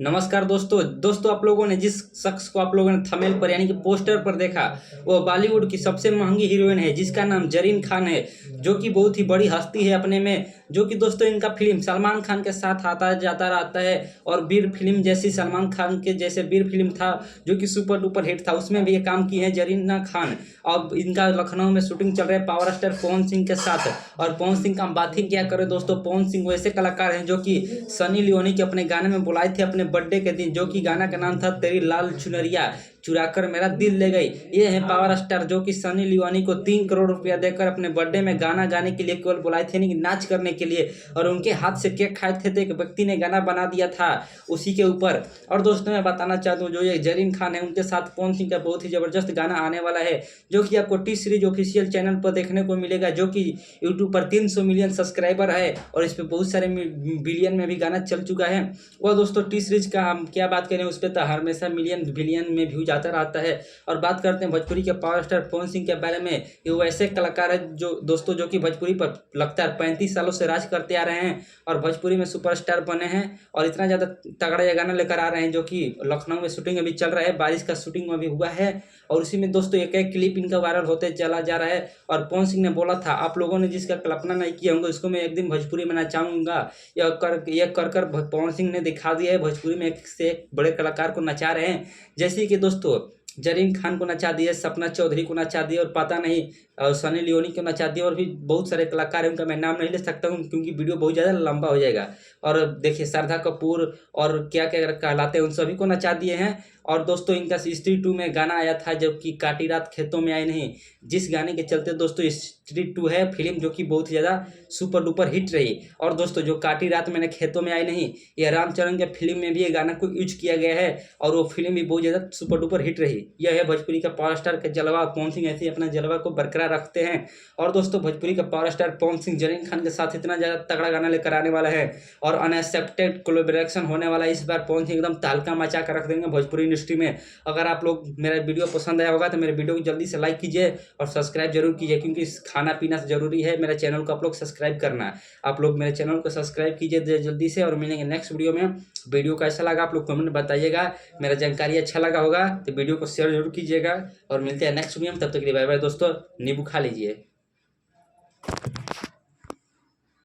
नमस्कार दोस्तों आप लोगों ने जिस शख्स को आप लोगों ने थंबनेल पर यानी कि पोस्टर पर देखा वो बॉलीवुड की सबसे महंगी हीरोइन है जिसका नाम जरीन खान है। जो कि बहुत ही बड़ी हस्ती है अपने में। जो कि दोस्तों इनका फिल्म सलमान खान के साथ आता जाता रहता है और वीर फिल्म जैसी सलमान खान के जैसे वीर फिल्म था जो कि सुपर डुपर हिट था, उसमें भी ये काम की है जरीना खान। अब इनका लखनऊ में शूटिंग चल रहा है पावर स्टार पवन सिंह के साथ। और पवन सिंह का हम बात ही क्या करें दोस्तों, पवन सिंह वैसे कलाकार हैं जो कि सनी लियोनी के अपने गाने में बुलाए थे अपने बर्थडे के दिन, जो कि गाना का नाम था तेरी लाल चुनरिया चुराकर मेरा दिल ले गई। ये है पावर स्टार जो कि सनी लियोनी को 3 करोड़ रुपया देकर अपने बर्थडे में गाना गाने के लिए केवल बुलाए थे, नहीं नाच करने के लिए। और उनके हाथ से केक खाए थे तो एक व्यक्ति ने गाना बना दिया था उसी के ऊपर। और दोस्तों मैं बताना चाहता हूँ जो ये जरीन खान है उनके साथ पवन सिंह का बहुत ही जबरदस्त गाना आने वाला है, जो कि आपको टी सीरीज ऑफिशियल चैनल पर देखने को मिलेगा, जो कि यूट्यूब पर 300 मिलियन सब्सक्राइबर है और इस पर बहुत सारे बिलियन में भी गाना चल चुका है। और दोस्तों टी सीरीज का हम क्या बात करें, उस पर तो हमेशा मिलियन बिलियन में व्यूज आता रहता है। और बात करते हैं भोजपुरी के पावर स्टार पवन सिंह के बारे में। ये वैसे कलाकार है जो दोस्तों जो कि भोजपुरी पर लगातार 35 सालों से राज करते आ रहे हैं और भोजपुरी में सुपरस्टार बने हैं और इतना ज़्यादा तगड़ा ये गाना लेकर आ रहे हैं, जो कि लखनऊ में शूटिंग अभी चल रहा है, बारिश का शूटिंग अभी हुआ है और उसी में दोस्तों एक एक क्लिप इनका वायरल होते चला जा रहा है। और पवन सिंह ने बोला था आप लोगों ने जिसका कल्पना नहीं किया होंगे उसको मैं एक दिन भोजपुरी में नचाऊंगा। यह कर कर पवन सिंह ने दिखा दिया है, भोजपुरी में एक से एक बड़े कलाकार को नचा रहे हैं। जैसे कि दोस्तों जरीन खान को नचा दिए, सपना चौधरी को नचा दिए और पता नहीं सनी लियोनी को नचा दिए और भी बहुत सारे कलाकार हैं उनका मैं नाम नहीं ले सकता हूँ क्योंकि वीडियो बहुत ज़्यादा लंबा हो जाएगा। और देखिए श्रद्धा कपूर और क्या क्या कहलाते हैं उन सभी को नचा दिए हैं। और दोस्तों इनका स्त्री 2 में गाना आया था जब कि काटी रात खेतों में आई नहीं, जिस गाने के चलते दोस्तों स्त्री 2 है फिल्म जो कि बहुत ही ज़्यादा सुपर डुपर हिट रही। और दोस्तों जो काटी रात मैंने खेतों में आई नहीं, यह रामचरण के फिल्म में भी ये गाना को यूज किया गया है और वो फिल्म भी बहुत ज़्यादा सुपर डुपर हिट रही। यह है भोजपुरी का पावर स्टार का जलवा। पवन सिंह ऐसे ही अपना जलवा को बरकरार रखते हैं। और दोस्तों भोजपुरी का पावर स्टार पवन सिंह जरीन खान के साथ इतना ज़्यादा तगड़ा गाना लेकर आने वाला है और अनएक्सपेक्टेड कोलैबोरेशन होने वाला है इस बार। पवन सिंह एकदम तहलका मचा कर रख देंगे भोजपुरी इंडस्ट्री में। अगर आप लोग मेरा वीडियो पसंद आया होगा तो मेरे वीडियो को जल्दी से लाइक कीजिए और सब्सक्राइब जरूर कीजिए क्योंकि खाना पीना जरूरी है। मेरे चैनल को आप लोग सब्सक्राइब करना, आप लोग मेरे चैनल को सब्सक्राइब कीजिए जल्दी से और मिलेंगे नेक्स्ट वीडियो में। वीडियो कैसा लगा आप लोग कमेंट बताइएगा, मेरा जानकारी अच्छा लगा होगा तो वीडियो को शेयर जरूर कीजिएगा और मिलते हैं नेक्स्ट वीडियो में। तब तक के लिए बाय बाय दोस्तों, नींबू खा लीजिए।